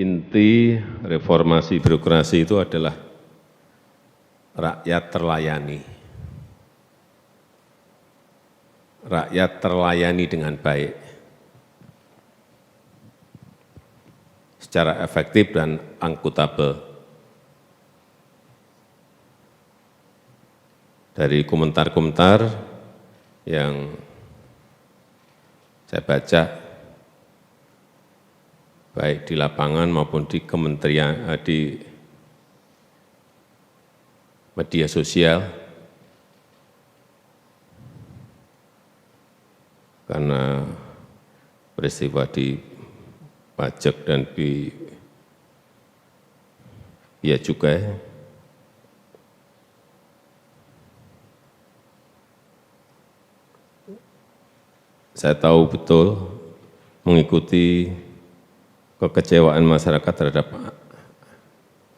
inti reformasi birokrasi itu adalah rakyat terlayani. Rakyat terlayani dengan baik, secara efektif dan akuntabel. Dari komentar-komentar yang saya baca, baik di lapangan maupun di kementerian, di media sosial, karena peristiwa di pajak dan biaya cukai, saya tahu betul mengikuti kekecewaan masyarakat terhadap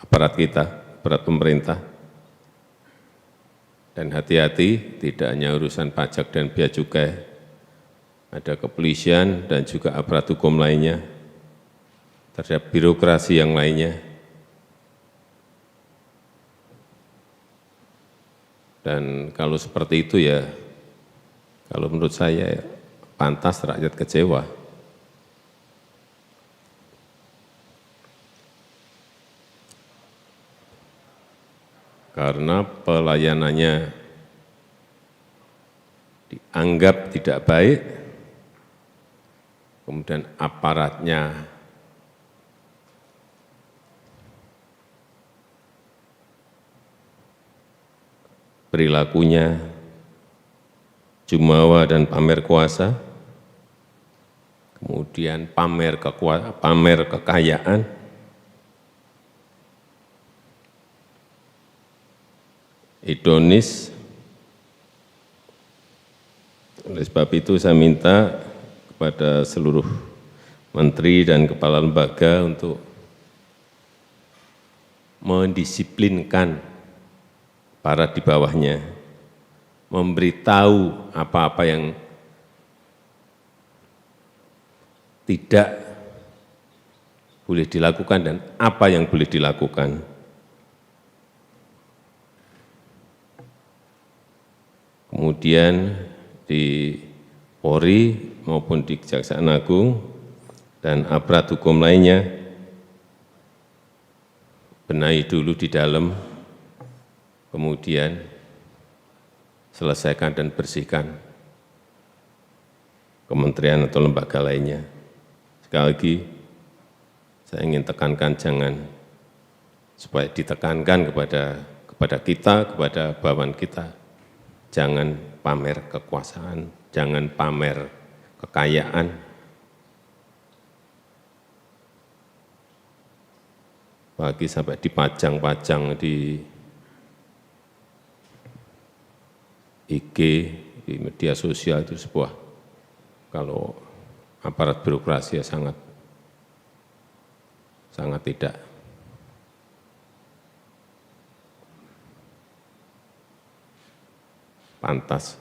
aparat kita, aparat pemerintah. Dan hati-hati, tidak hanya urusan pajak dan biaya cukai, ada kepolisian dan juga aparat hukum lainnya, terhadap birokrasi yang lainnya. Dan kalau seperti itu ya, kalau menurut saya ya, pantas rakyat kecewa. Karena pelayanannya dianggap tidak baik, kemudian aparatnya perilakunya jumawa dan pamer kuasa, kemudian pamer kekayaan, hedonis. Oleh sebab itu saya minta kepada seluruh menteri dan kepala lembaga untuk mendisiplinkan para di bawahnya, memberitahu apa-apa yang tidak boleh dilakukan dan apa yang boleh dilakukan. Kemudian di Polri maupun di Kejaksaan Agung dan aparat hukum lainnya, benahi dulu di dalam, kemudian selesaikan dan bersihkan kementerian atau lembaga lainnya. Sekali lagi, saya ingin tekankan supaya ditekankan kepada kita, kepada bawahan kita, jangan pamer kekuasaan, jangan pamer kekayaan. Apalagi sampai dipajang-pajang di IG, di media sosial, itu sebuah, kalau aparat birokrasi ya sangat tidak pantas.